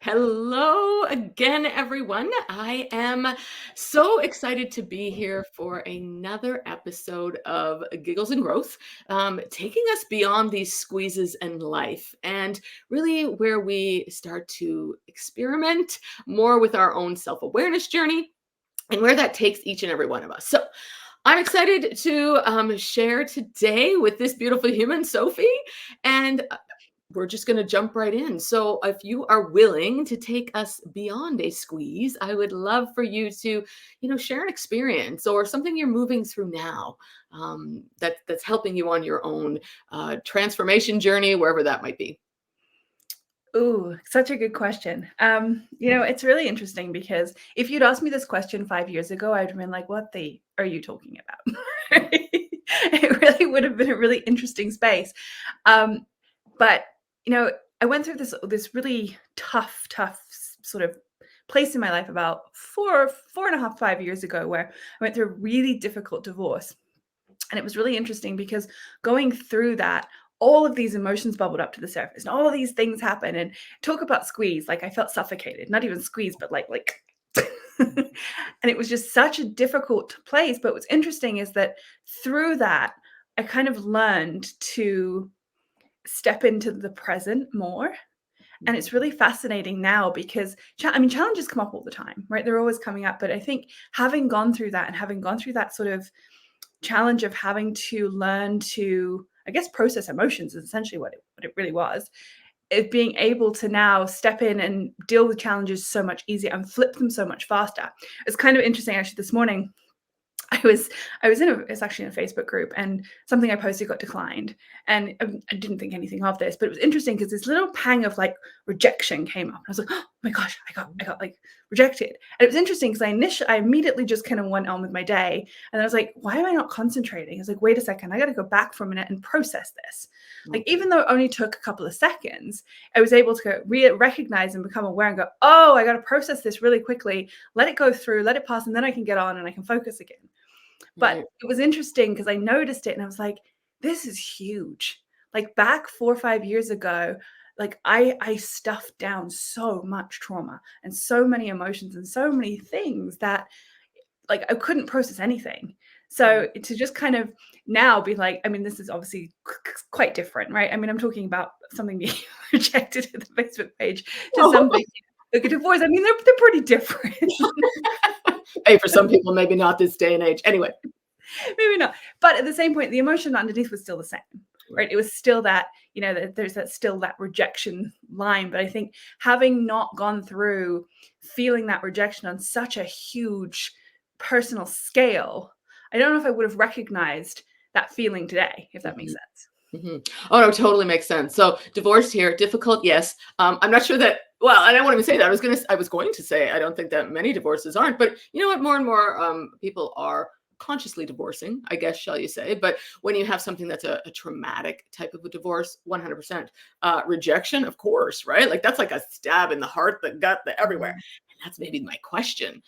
Hello again, everyone. I am so excited to be here for another episode of Giggles and Growth, taking us beyond these squeezes in life and really where we start to experiment more with our own self awareness journey and where that takes each and every one of us. So, I'm excited to share today with this beautiful human, Sophie, and we're just going to jump right in. So, if you are willing to take us beyond a squeeze, I would love for you to, share an experience or something you're moving through now that's helping you on your own transformation journey, wherever that might be. Ooh, such a good question. It's really interesting because if you'd asked me this question 5 years ago, I'd have been like, what the are you talking about? It really would have been a really interesting space. But, I went through this really tough sort of place in my life about 4.5, 5 years ago, where I went through a really difficult divorce. And it was really interesting because going through that, all of these emotions bubbled up to the surface and all of these things happen. And talk about squeeze, like I felt suffocated, not even squeezed, but like and it was just such a difficult place. But what's interesting is that through that, I kind of learned to step into the present more. And it's really fascinating now because challenges come up all the time, right? They're always coming up. But I think having gone through that and having gone through that sort of challenge of having to learn to, I guess, process emotions is essentially what it really was. It being able to now step in and deal with challenges so much easier and flip them so much faster. It's kind of interesting actually this morning. It's actually in a Facebook group, and something I posted got declined. And I didn't think anything of this, but it was interesting because this little pang of like rejection came up. I was like, oh my gosh, I got like rejected. And it was interesting because I immediately just kind of went on with my day. And I was like, why am I not concentrating? I was like, wait a second, I got to go back for a minute and process this. Like, even though it only took a couple of seconds, I was able to recognize and become aware and go, oh, I got to process this really quickly, let it go through, let it pass, and then I can get on and I can focus again. But Right. it was interesting because I noticed it and I was like, this is huge. Like back 4 or 5 years ago, like I stuffed down so much trauma and so many emotions and so many things that like I couldn't process anything. So to just kind of now be like, I mean, this is obviously quite different, right? I mean, I'm talking about something being rejected at the Facebook page to something like a divorce. I mean, they're pretty different. Hey, for some people, maybe not this day and age. Anyway. Maybe not. But at the same point, the emotion underneath was still the same, right? It was still that, there's still that rejection line. But I think having not gone through feeling that rejection on such a huge personal scale, I don't know if I would have recognized that feeling today, if that makes sense. Oh, no, totally makes sense. So divorce here, difficult, yes. I'm not sure that. Well, I don't want to say that. I was going to say I don't think that many divorces aren't, but you know what? More and more people are consciously divorcing, I guess, shall you say? But when you have something that's a traumatic type of a divorce, 100% rejection, of course, right? Like that's like a stab in the heart, the gut, the everywhere. And that's maybe my question.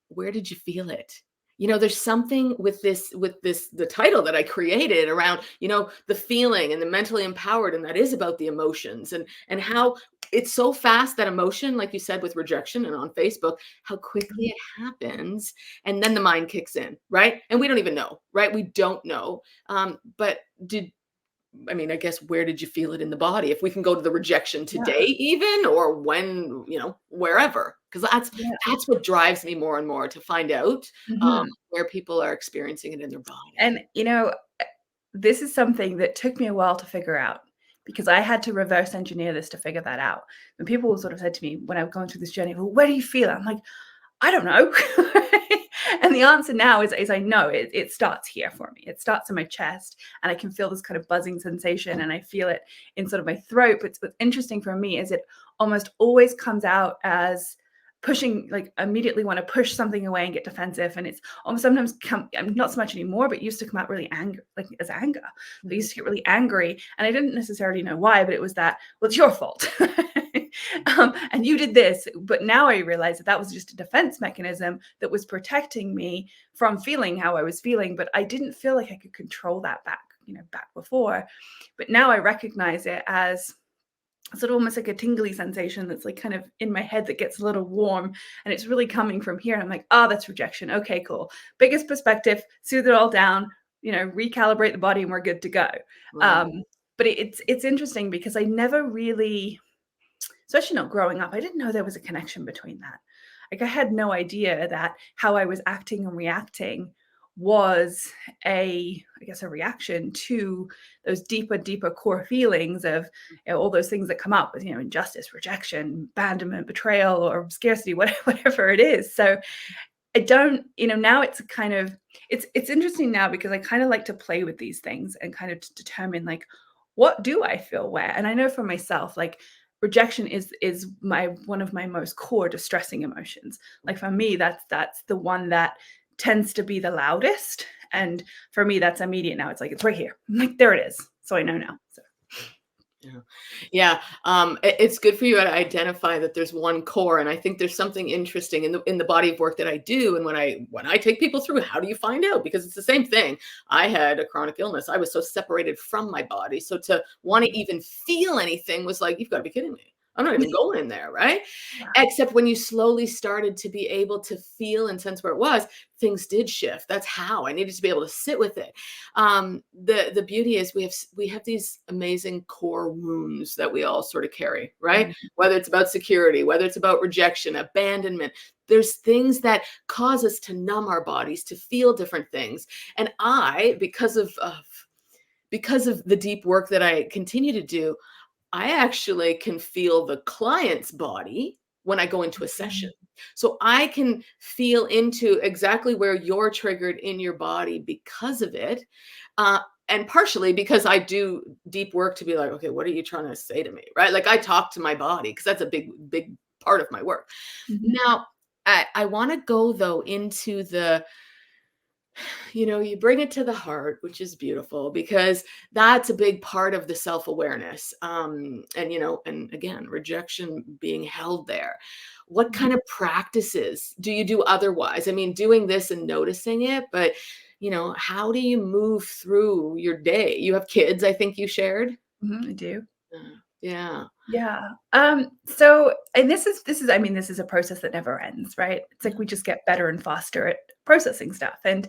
Where did you feel it? There's something with the title that I created around, the feeling and the mentally empowered, and that is about the emotions and how it's so fast, that emotion, like you said, with rejection and on Facebook, how quickly it happens. And then the mind kicks in, right? And we don't even know, right? We don't know. But I guess, where did you feel it in the body? If we can go to the rejection today, Yeah. even, or when, wherever, because Yeah. that's what drives me more and more to find out Mhm. where people are experiencing it in their body. And, this is something that took me a while to figure out because I had to reverse engineer this to figure that out. And people sort of said to me when I was going through this journey, well, where do you feel it? I'm like, I don't know. And the answer now is I know it starts here for me. It starts in my chest and I can feel this kind of buzzing sensation and I feel it in sort of my throat. But what's interesting for me is it almost always comes out as pushing, like immediately want to push something away and get defensive. And it's almost sometimes not so much anymore, but used to come out really angry, like as anger. I used to get really angry and I didn't necessarily know why, but it was that, well, it's your fault. And you did this. But now I realize that was just a defense mechanism that was protecting me from feeling how I was feeling. But I didn't feel like I could control that back before. But now I recognize it as sort of almost like a tingly sensation that's like kind of in my head that gets a little warm, and it's really coming from here. And I'm like, oh, that's rejection. Okay, cool. Biggest perspective, soothe it all down, recalibrate the body, and we're good to go. Right. But it's interesting because I never really, especially not growing up, I didn't know there was a connection between that. Like I had no idea that how I was acting and reacting was I guess, a reaction to those deeper core feelings of all those things that come up with, injustice, rejection, abandonment, betrayal, or scarcity, whatever it is. So I don't, now it's kind of, it's interesting now because I kind of like to play with these things and kind of determine like, what do I feel where? And I know for myself, like rejection is my one of my most core distressing emotions. Like for me, that's the one that tends to be the loudest. And for me, that's immediate now. It's like, it's right here. I'm like, there it is. So I know now. So Yeah. Yeah. It's good for you to identify that there's one core. And I think there's something interesting in the body of work that I do. And when I take people through, how do you find out? Because it's the same thing. I had a chronic illness. I was so separated from my body. So to want to even feel anything was like, you've got to be kidding me. I'm not even going in there, right? yeah. Except when you slowly started to be able to feel and sense where it was, things did shift. That's how I needed to be able to sit with it. The beauty is we have these amazing core wounds that we all sort of carry, right? Mhm. Whether it's about security, whether it's about rejection, abandonment, there's things that cause us to numb our bodies, to feel different things. And because of the deep work that I continue to do, I actually can feel the client's body when I go into a session. So I can feel into exactly where you're triggered in your body because of it. Uh, and partially because I do deep work to be like, okay, what are you trying to say to me? Right. Like I talk to my body because that's a big part of my work. Mhm. Now, I want to go though into you bring it to the heart, which is beautiful because that's a big part of the self-awareness. And again, rejection being held there. What Mhm. kind of practices do you do otherwise? I mean, doing this and noticing it, but how do you move through your day? You have kids, I think you shared. Mhm, I do. Yeah. Yeah. So, and this is, I mean, this is a process that never ends, right? It's like Yeah. we just get better and faster at processing stuff. And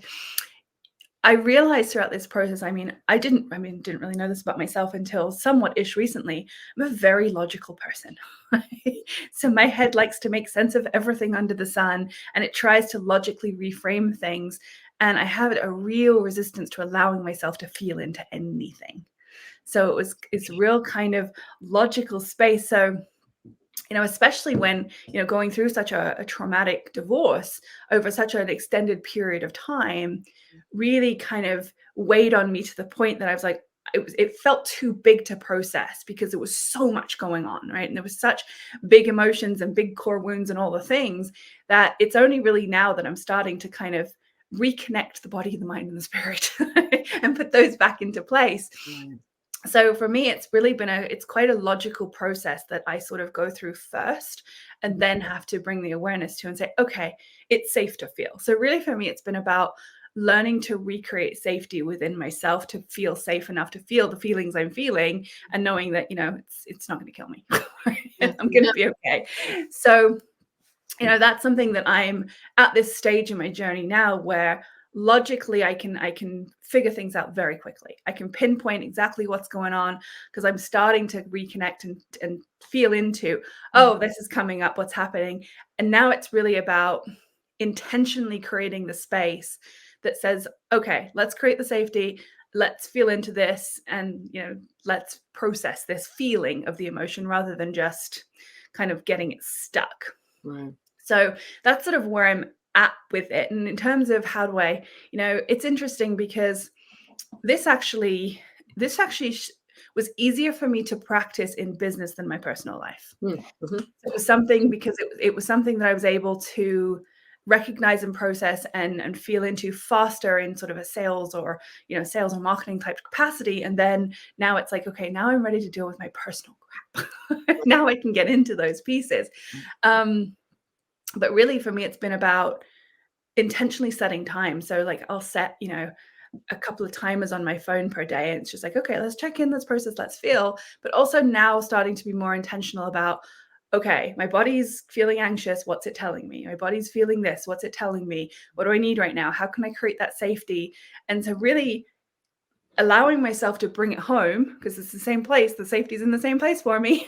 I realized throughout this process, I didn't really know this about myself until somewhat-ish recently. I'm a very logical person. So my head likes to make sense of everything under the sun, and it tries to logically reframe things. And I have a real resistance to allowing myself to feel into anything. So it's a real kind of logical space. So, especially when, going through such a traumatic divorce over such an extended period of time, really kind of weighed on me to the point that I was like, it felt too big to process because there was so much going on, right? And there was such big emotions and big core wounds and all the things that it's only really now that I'm starting to kind of reconnect the body, the mind, and the spirit and put those back into place. Right. So for me, it's really been it's quite a logical process that I sort of go through first and then have to bring the awareness to and say, okay, it's safe to feel. So really for me, it's been about learning to recreate safety within myself, to feel safe enough to feel the feelings I'm feeling, and knowing that, it's not going to kill me. Yeah. I'm going to be okay. So, that's something that I'm at this stage in my journey now where logically I can figure things out very quickly. I can pinpoint exactly what's going on because I'm starting to reconnect and feel into, oh, this is coming up, what's happening. And now it's really about intentionally creating the space that says, okay, let's create the safety, let's feel into this, and let's process this feeling of the emotion rather than just kind of getting it stuck. Right. So that's sort of where I'm at with it. And in terms of how do I, it's interesting because this actually was easier for me to practice in business than my personal life. Mm, mhm. It was something because it was something that I was able to recognize and process and feel into faster in sort of a sales or sales and marketing type capacity. And then now it's like, okay, now I'm ready to deal with my personal crap. Now I can get into those pieces. But really for me, it's been about intentionally setting time. So like I'll set, a couple of timers on my phone per day. And it's just like, okay, let's check in, let's process, let's feel. But also now starting to be more intentional about, okay, my body's feeling anxious. What's it telling me? My body's feeling this. What's it telling me? What do I need right now? How can I create that safety? And so really allowing myself to bring it home, because it's the same place, the safety's in the same place for me,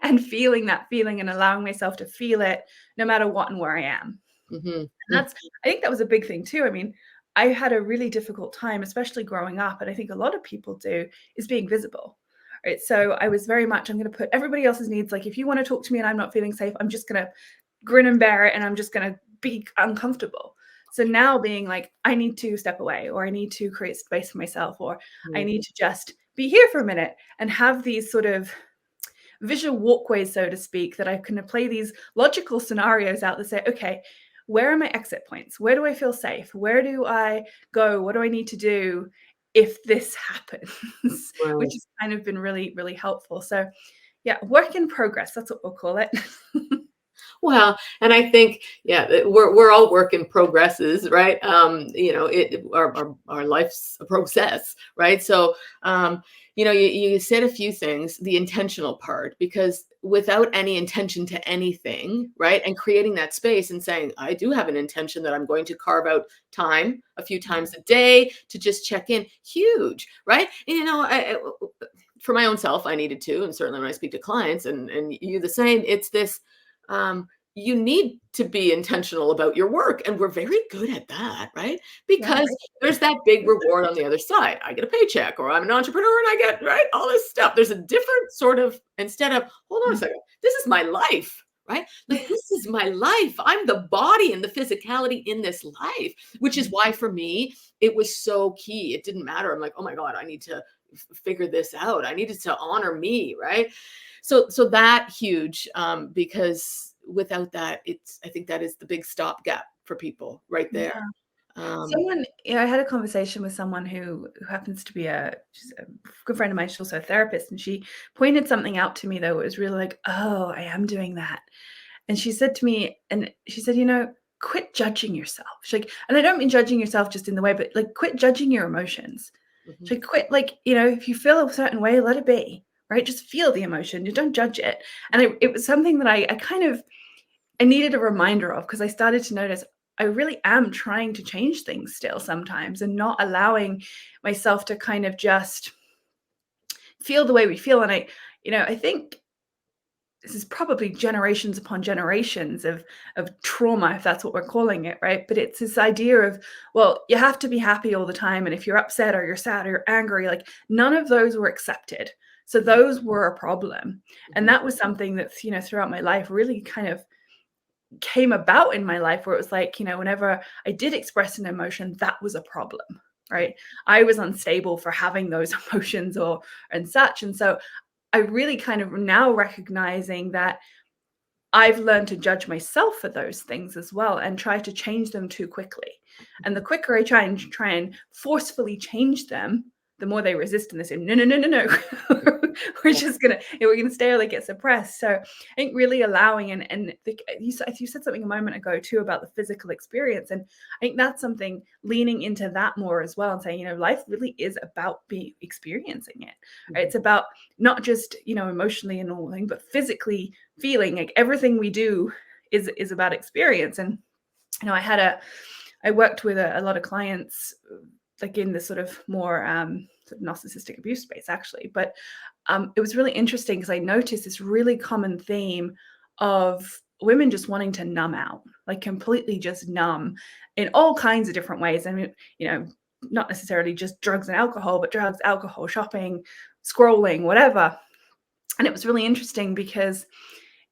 and feeling that feeling and allowing myself to feel it no matter what and where I am. And that's, I think that was a big thing too. I mean, I had a really difficult time, especially growing up, and I think a lot of people do, is being visible. Right. So I was very much, I'm going to put everybody else's needs. Like, if you want to talk to me and I'm not feeling safe, I'm just going to grin and bear it, and I'm just going to be uncomfortable. So now being like, I need to step away, or I need to create space for myself, or I need to just be here for a minute and have these sort of visual walkways, so to speak, that I can play these logical scenarios out that say, okay, where are my exit points? Where do I feel safe? Where do I go? What do I need to do if this happens? Which has kind of been really, really helpful. So yeah, work in progress. That's what we'll call it. Well, and I think, yeah, we're all work in progresses, right? Our life's a process, right? So, you said a few things, the intentional part, because without any intention to anything, right, and creating that space and saying, I do have an intention that I'm going to carve out time a few times a day to just check in, huge, right? And, for my own self, I needed to, and certainly when I speak to clients, and you the same, it's this. You need to be intentional about your work. And we're very good at that, right? Yeah, Because there's that big reward on the other side. I get a paycheck, or I'm an entrepreneur and I get, right, all this stuff. There's a different sort of, instead of, hold on a second, this is my life, right? Like, this is my life. I'm the body and the physicality in this life, which is why for me, it was so key. It didn't matter. I'm like, oh my God, I need to figure this out. I needed to honor me, right? So that huge, because without that, I think that is the big stopgap for people right there. Someone, I had a conversation with someone who happens to be she's a good friend of mine. She's also a therapist, and she pointed something out to me that was really like, oh, I am doing that. And she said to me, and she said, quit judging yourself. She's like, and I don't mean judging yourself just in the way, but like, quit judging your emotions. She's like, quit, like, if you feel a certain way, let it be, right? Just feel the emotion. You don't judge it. And it was something that I needed a reminder of, because I started to notice I really am trying to change things still sometimes, and not allowing myself to kind of just feel the way we feel. And I think this is probably generations upon generations of trauma, if that's what we're calling it, right? But it's this idea of, well, you have to be happy all the time, and if you're upset or you're sad or you're angry, like, none of those were accepted. So those were a problem. And that was something that, throughout my life really kind of came about in my life, where it was like, whenever I did express an emotion, that was a problem, right? I was unstable for having those emotions and such. And so I really kind of now recognizing that I've learned to judge myself for those things as well, and try to change them too quickly. And the quicker I try and forcefully change them, the more they resist, and they say, no, no, no, no, no. we're gonna stay, or they get suppressed. So I think really allowing, you said something a moment ago too about the physical experience. And I think that's something, leaning into that more as well, and saying, life really is about experiencing it. Right? It's about not just, emotionally and all thing, but physically feeling. Like, everything we do is about experience. And I worked with a lot of clients, like in this sort of more sort of narcissistic abuse space, actually. But it was really interesting, because I noticed this really common theme of women just wanting to numb out, like completely just numb in all kinds of different ways. I mean, not necessarily just drugs and alcohol, but drugs, alcohol, shopping, scrolling, whatever. And it was really interesting because,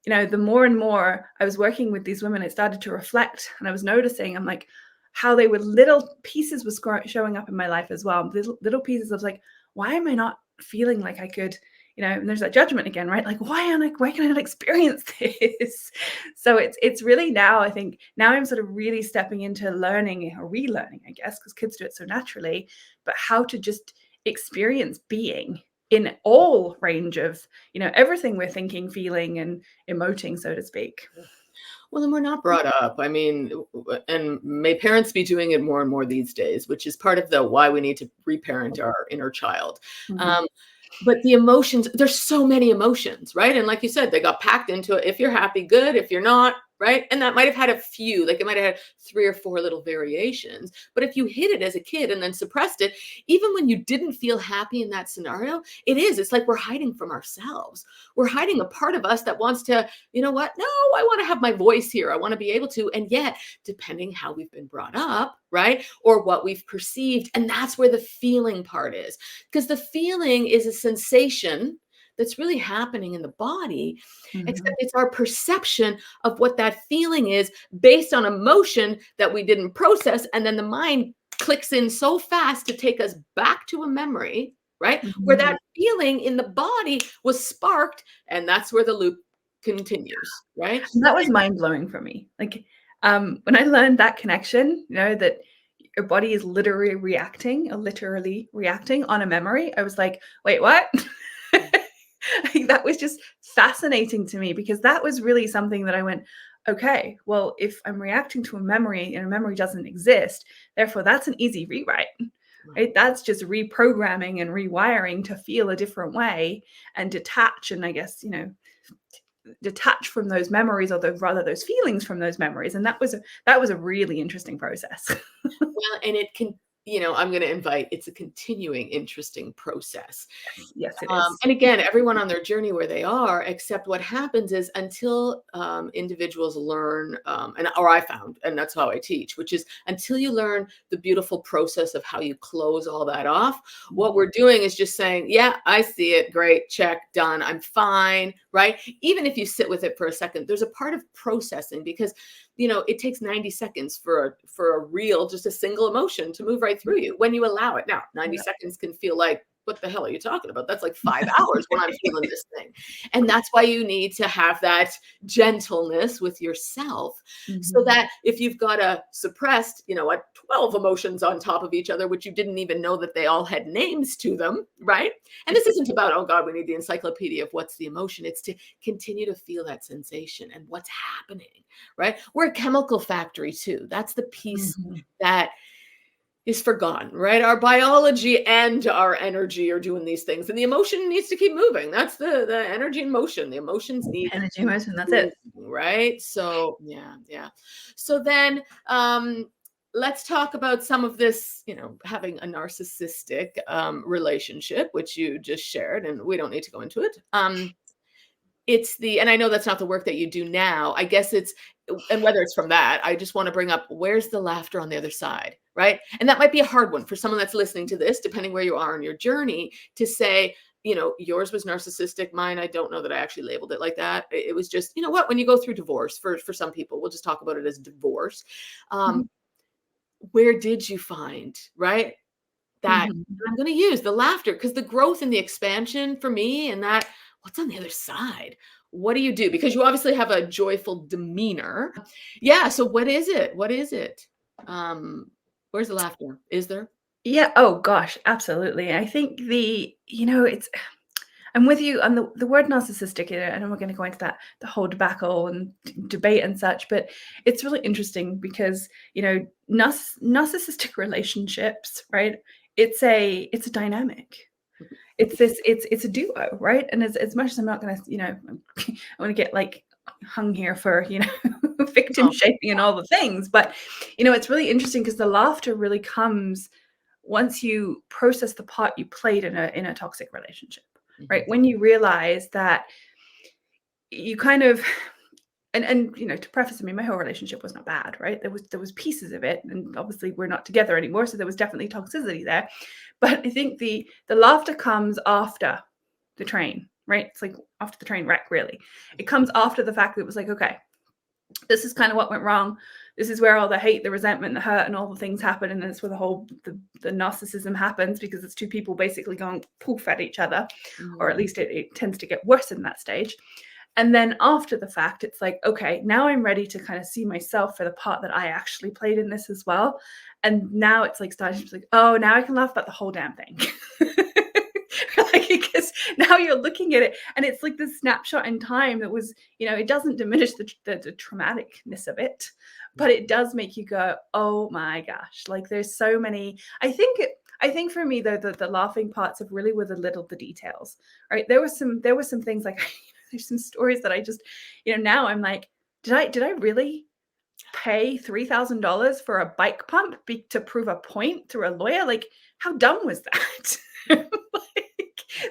the more and more I was working with these women, I started to reflect, and I was noticing, I'm like, how they were, little pieces were showing up in my life as well. Little pieces of like, why am I not feeling like I could, and there's that judgment again, right? Like, why can I not experience this? So it's really now, I think now I'm sort of really stepping into learning, or relearning, I guess, because kids do it so naturally, but how to just experience being in all range of, everything we're thinking, feeling, and emoting, so to speak. Well, then we're not brought up. I mean, and may parents be doing it more and more these days, which is part of the why we need to reparent our inner child. Mhm. Um, but the emotions, there's so many emotions, right? And like you said, they got packed into it. If you're happy, good. If you're not, right? And that might have had a few, like it might have had 3 or 4 little variations. But if you hid it as a kid and then suppressed it, even when you didn't feel happy in that scenario, it's like we're hiding from ourselves. We're hiding a part of us that wants to, you know what? No, I want to have my voice here. I want to be able to. And yet, depending how we've been brought up, right? Or what we've perceived. And that's where the feeling part is. Because the feeling is a sensation that's really happening in the body, except Mhm. it's our perception of what that feeling is based on emotion that we didn't process. And then the mind clicks in so fast to take us back to a memory, right? Where Mhm. that feeling in the body was sparked. And that's where the loop continues, right? And that was mind-blowing for me. Like, when I learned that connection, that your body is literally reacting on a memory, I was like, "Wait, what?" Like, that was just fascinating to me because that was really something that I went, "Okay, well, if I'm reacting to a memory and a memory doesn't exist, therefore that's an easy rewrite." Right? That's just reprogramming and rewiring to feel a different way and detach and I guess, detach from those memories or rather those feelings from those memories. And that was a really interesting process. Well, and it can, I'm going to invite, it's a continuing, interesting process. Yes, it is. And again, everyone on their journey where they are, except what happens is until individuals learn, or I found, and that's how I teach, which is until you learn the beautiful process of how you close all that off, what we're doing is just saying, yeah, I see it. Great. Check. Done. I'm fine. Right. Even if you sit with it for a second, there's a part of processing because it takes 90 seconds for a real, just a single emotion to move right through you when you allow it. Now, 90 Yeah. seconds can feel like, what the hell are you talking about? That's like 5 hours when I'm feeling this thing. And that's why you need to have that gentleness with yourself so Mhm. that if you've got a suppressed, 12 emotions on top of each other, which you didn't even know that they all had names to them, right? And this isn't about, oh God, we need the encyclopedia of what's the emotion. It's to continue to feel that sensation and what's happening, right? We're a chemical factory too. That's the piece Mhm. that is forgotten, right? Our biology and our energy are doing these things, and the emotion needs to keep moving. That's the energy in motion. The emotions need Energy to motion, that's keep it. moving, right? So yeah, yeah. So then let's talk about some of this, having a narcissistic relationship, which you just shared, and we don't need to go into it. And I know that's not the work that you do now. I guess and whether it's from that, I just want to bring up where's the laughter on the other side, right? And that might be a hard one for someone that's listening to this, depending where you are in your journey, to say, yours was narcissistic. Mine, I don't know that I actually labeled it like that. It was just, you know what, when you go through divorce, for some people, we'll just talk about it as divorce. Um, Mhm. where did you find, right? That Mhm. I'm gonna use the laughter because the growth and the expansion for me and that what's on the other side? What do you do? Because you obviously have a joyful demeanor. Yeah, so what is it? What is it? Where's the laughter? Is there? Yeah, oh gosh, absolutely. I think it's I'm with you on the word narcissistic, and we're going to go into that the whole debacle and debate and such. But it's really interesting because narcissistic relationships, right? It's a dynamic. It's a duo, right? And as much as I'm not going to, I want to get like hung here for victim Oh, shaming and all the things, but it's really interesting because the laughter really comes once you process the part you played in a toxic relationship, right? mhm. When you realize that you kind of and to preface, I mean, my whole relationship was not bad, right? There was pieces of it, and obviously we're not together anymore, so there was definitely toxicity there. But I think the laughter comes after the train, right? It's like after the train wreck, really. It comes after the fact that it was like, okay, this is kind of what went wrong. This is where all the hate, the resentment, the hurt, and all the things happen, and that's where the narcissism happens because it's two people basically going poof at each other, or at Mhm. least it tends to get worse in that stage. And then after the fact, it's like, okay, now I'm ready to kind of see myself for the part that I actually played in this as well. And now it's like starting to be like, oh, now I can laugh about the whole damn thing. Like, because now you're looking at it. And it's like this snapshot in time that was, it doesn't diminish the traumaticness of it, but it does make you go, oh my gosh, like there's so many. I think for me, though, the laughing parts of really were the details, right? There were some things like there's some stories that I just, now I'm like, did I really pay $3,000 for a bike pump to prove a point through a lawyer? Like, how dumb was that?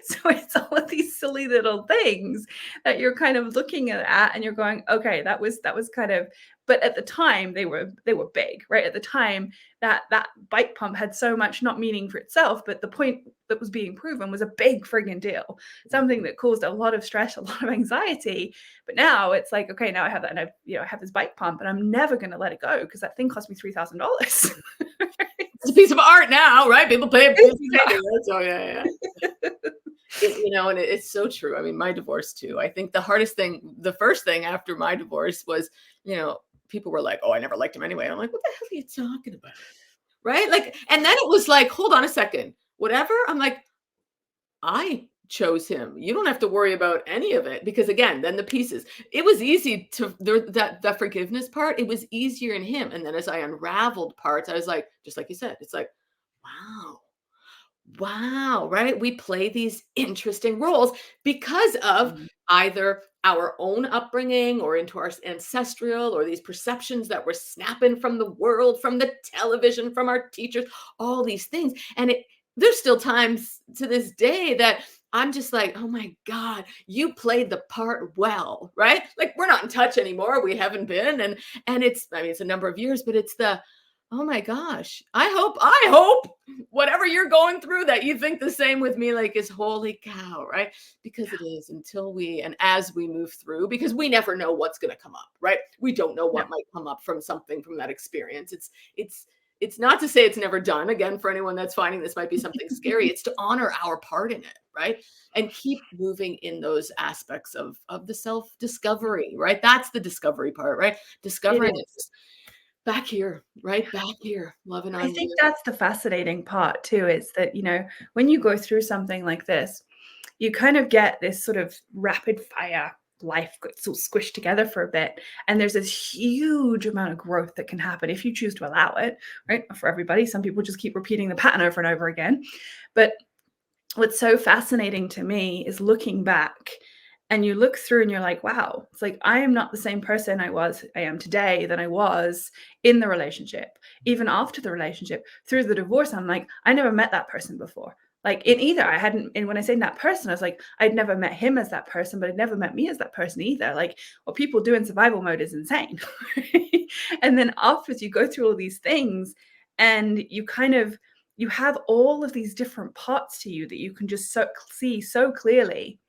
So it's all of these silly little things that you're kind of looking at and you're going, okay, that was kind of, but at the time they were big, right? At the time that bike pump had so much not meaning for itself, but the point that was being proven was a big friggin' deal, something that caused a lot of stress, a lot of anxiety. But now it's like, okay, now I have that, and I have this bike pump, and I'm never going to let it go because that thing cost me $3,000. It's a piece of art now, right? People pay a piece of art. So yeah. And it's so true. I mean, my divorce too. I think the first thing after my divorce was, people were like, "Oh, I never liked him anyway." I'm like, "What the hell are you talking about?" Right? Like, and then it was like, "Hold on a second, whatever." I'm like, "I chose him. You don't have to worry about any of it." Because again, then the pieces. It was easy to that forgiveness part. It was easier in him, and then as I unraveled parts, I was like, just like you said, it's like, wow, right? We play these interesting roles because of either our own upbringing or into our ancestral or these perceptions that we're snapping from the world, from the television, from our teachers, all these things. And there's still times to this day that I'm just like, oh my God, you played the part well, right? Like we're not in touch anymore. We haven't been. And it's a number of years, but it's oh my gosh, I hope whatever you're going through that you think the same with me, like is holy cow, right? Because it is as we move through, because we never know what's going to come up, right? We don't know what might come up from that experience. It's not to say it's never done. Again, for anyone that's finding this might be something scary, it's to honor our part in it, right? And keep moving in those aspects of the self-discovery, right? That's the discovery part, right? Discovering it. Back here, right? Back here, loving on you. I think that's the fascinating part too, is that, when you go through something like this, you kind of get this sort of rapid fire life gets all squished together for a bit. And there's this huge amount of growth that can happen if you choose to allow it, right? For everybody, some people just keep repeating the pattern over and over again. But what's so fascinating to me is looking back, and you look through and you're like, wow, it's like, I am not the same person I am today than I was in the relationship. Even after the relationship, through the divorce, I'm like, I never met that person before. Like in either, I hadn't, and when I say that person, I was like, I'd never met him as that person, but I'd never met me as that person either. Like what people do in survival mode is insane. And then afterwards you go through all these things and you have all of these different parts to you that you can just see so clearly.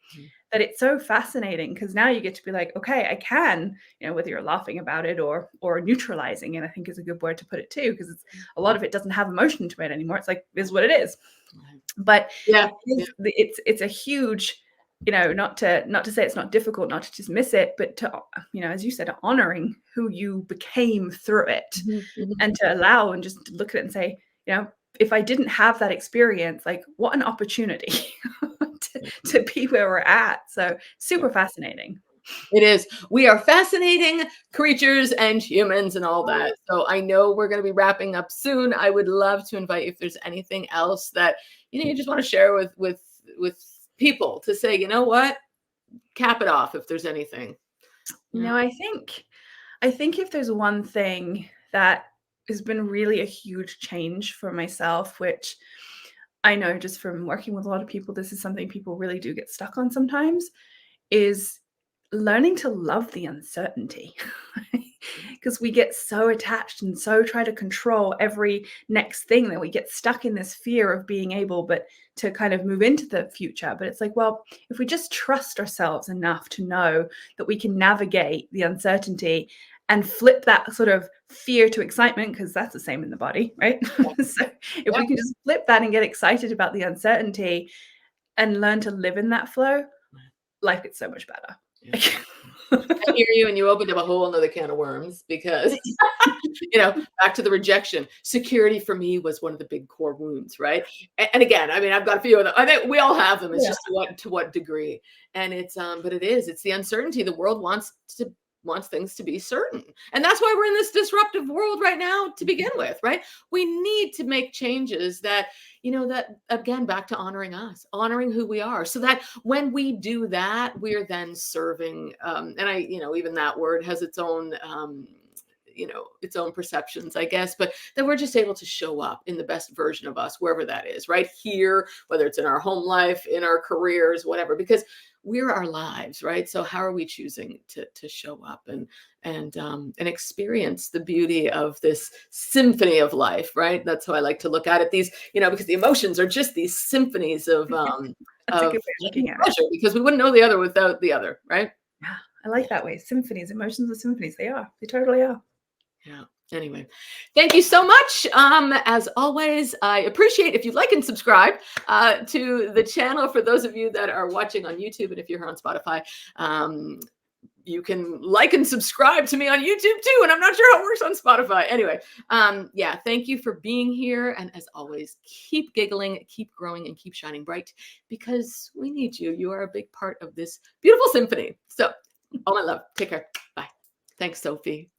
That it's so fascinating, because now you get to be like, okay, I can, whether you're laughing about it or neutralizing it, I think is a good word to put it too, because a lot of it doesn't have emotion to it anymore. It's like, is what it is. But it's a huge, not to say it's not difficult, not to dismiss it, but to, as you said, honoring who you became through it, and to allow and just look at it and say, if I didn't have that experience, like what an opportunity to be where we're at. So super fascinating. It is. We are fascinating creatures and humans and all that. So I know we're going to be wrapping up soon. I would love to invite you if there's anything else that you just want to share with people, to say, what, cap it off if there's anything. I think if there's one thing that has been really a huge change for myself, which I know just from working with a lot of people, this is something people really do get stuck on sometimes, is learning to love the uncertainty. Because we get so attached and so try to control every next thing that we get stuck in this fear of being able, but to kind of move into the future. But it's like, well, if we just trust ourselves enough to know that we can navigate the uncertainty and flip that sort of fear to excitement, because that's the same in the body, right? So if we can just flip that and get excited about the uncertainty and learn to live in that flow, life gets so much better. I hear you, and you opened up a whole another can of worms because, back to the rejection. Security for me was one of the big core wounds, right? And again, I mean, I've got a few of them. I think we all have them. It's Yeah. just to what degree. And but it's the uncertainty. The world wants things to be certain. And that's why we're in this disruptive world right now to begin with, right? We need to make changes that again, back to honoring us, honoring who we are, so that when we do that, we're then serving. Even that word has its own, its own perceptions, I guess, but that we're just able to show up in the best version of us, wherever that is, right here, whether it's in our home life, in our careers, whatever, because we're our lives, right? So how are we choosing to show up and experience the beauty of this symphony of life, right? That's how I like to look at it. These, because the emotions are just these symphonies of That's a good way of looking at it. pleasure, because we wouldn't know the other without the other, right? Yeah, I like that way. Symphonies, emotions are symphonies. They are. They totally are. Yeah. Anyway, thank you so much. As always, I appreciate if you like and subscribe to the channel. For those of you that are watching on YouTube, and if you're here on Spotify, you can like and subscribe to me on YouTube too. And I'm not sure how it works on Spotify. Anyway, thank you for being here. And as always, keep giggling, keep growing, and keep shining bright, because we need you. You are a big part of this beautiful symphony. So, all my love. Take care. Bye. Thanks, Sophie.